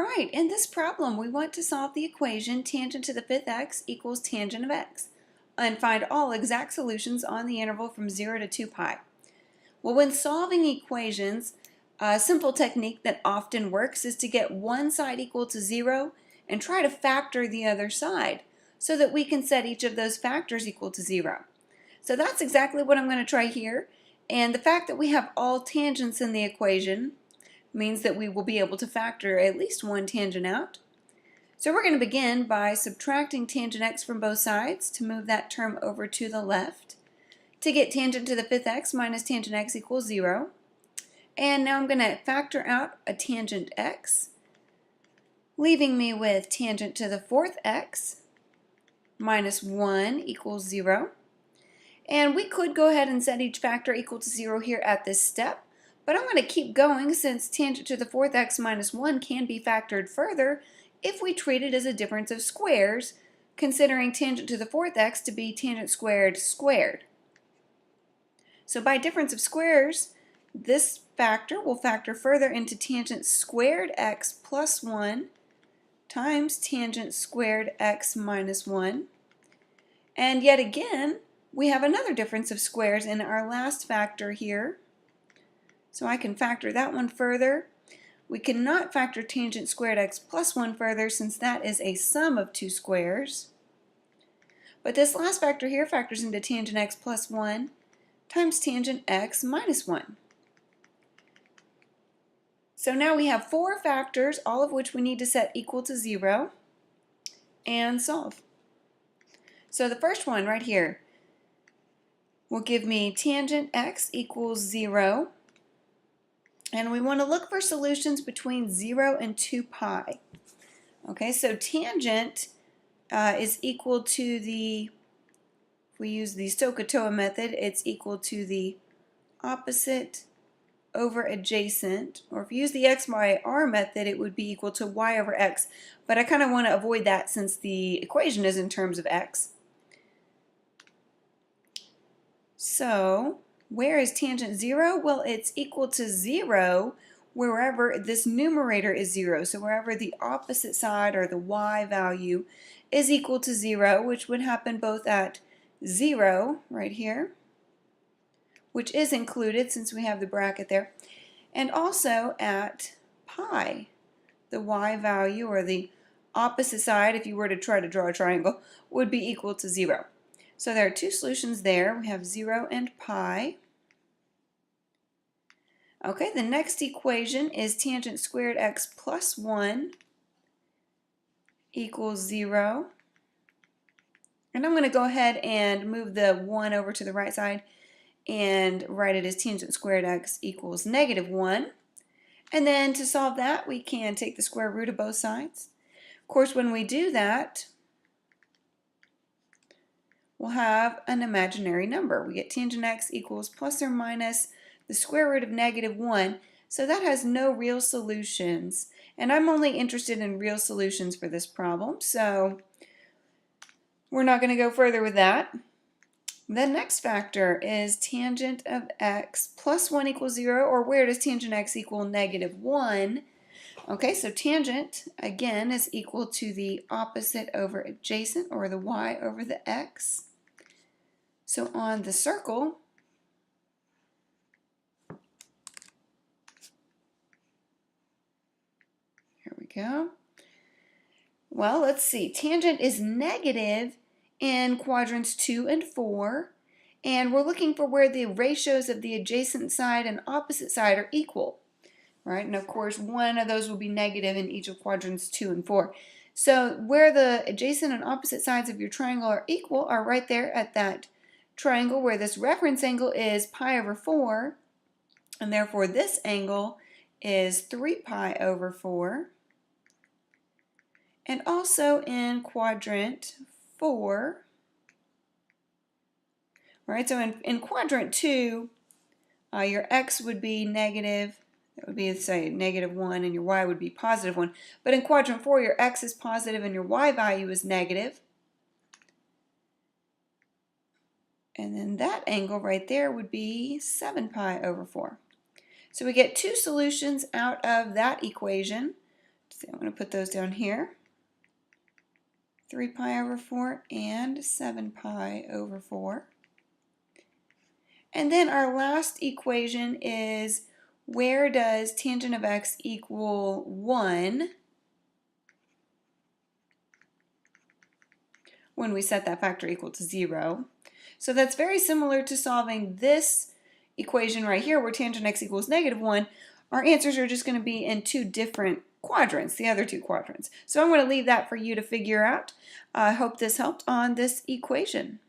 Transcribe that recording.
right, in this problem we want to solve the equation tangent to the fifth x equals tangent of x and find all exact solutions on the interval from 0 to 2 pi. Well, when solving equations, a simple technique that often works is to get one side equal to 0 and try to factor the other side so that we can set each of those factors equal to 0. So that's exactly what I'm going to try here, and the fact that we have all tangents in the equation means that we will be able to factor at least one tangent out. So we're going to begin by subtracting tangent x from both sides to move that term over to the left to get tangent to the fifth x minus tangent x equals 0. And now I'm going to factor out a tangent x, leaving me with tangent to the fourth x minus 1 equals 0. And we could go ahead and set each factor equal to 0 here at this step, but I'm going to keep going since tangent to the fourth x minus 1 can be factored further if we treat it as a difference of squares, considering tangent to the fourth x to be tangent squared squared. So by difference of squares, this factor will factor further into tangent squared x plus 1 times tangent squared x minus 1. And yet again, we have another difference of squares in our last factor here. So I can factor that one further. We cannot factor tangent squared x plus 1 further since that is a sum of two squares. But this last factor here factors into tangent x plus 1 times tangent x minus 1. So now we have four factors, all of which we need to set equal to 0 and solve. So the first one right here will give me tangent x equals 0. And we want to look for solutions between 0 and 2 pi. Okay, so tangent is equal to the, if we use the SOHCAHTOA method, it's equal to the opposite over adjacent. Or if you use the x by r method, it would be equal to y over x. But I kind of want to avoid that since the equation is in terms of x. So where is tangent 0? Well, it's equal to 0 wherever this numerator is 0. So wherever the opposite side or the y value is equal to 0, which would happen both at 0 right here, which is included since we have the bracket there, and also at pi. The y value or the opposite side, if you were to try to draw a triangle, would be equal to 0. So there are two solutions there. We have 0 and pi. Okay, the next equation is tangent squared x plus 1 equals 0. And I'm going to go ahead and move the 1 over to the right side and write it as tangent squared x equals negative 1. And then to solve that, we can take the square root of both sides. Of course, when we do that, we'll have an imaginary number. We get tangent x equals plus or minus the square root of negative 1. So that has no real solutions. And I'm only interested in real solutions for this problem. So we're not going to go further with that. The next factor is tangent of x plus 1 equals 0, or where does tangent x equal negative 1? Okay, so tangent, again, is equal to the opposite over adjacent, or the y over the x. So on the circle, here we go. Well, let's see. Tangent is negative in quadrants 2 and 4, and we're looking for where the ratios of the adjacent side and opposite side are equal, right? And of course, one of those will be negative in each of quadrants 2 and 4. So where the adjacent and opposite sides of your triangle are equal are right there at that triangle where this reference angle is pi over 4, and therefore this angle is 3 pi over 4. And also in quadrant 4, right? So in quadrant 2, your x would be negative, that would be, say, negative 1, and your y would be positive 1. But in quadrant 4, your x is positive and your y value is negative. And then that angle right there would be 7 pi over 4. So we get two solutions out of that equation. So I'm going to put those down here. 3 pi over 4 and 7 pi over 4. And then our last equation is, where does tangent of x equal 1 when we set that factor equal to 0? So that's very similar to solving this equation right here where tangent x equals -1. Our answers are just going to be in two different quadrants, the other two quadrants. So I'm going to leave that for you to figure out. I hope this helped on this equation.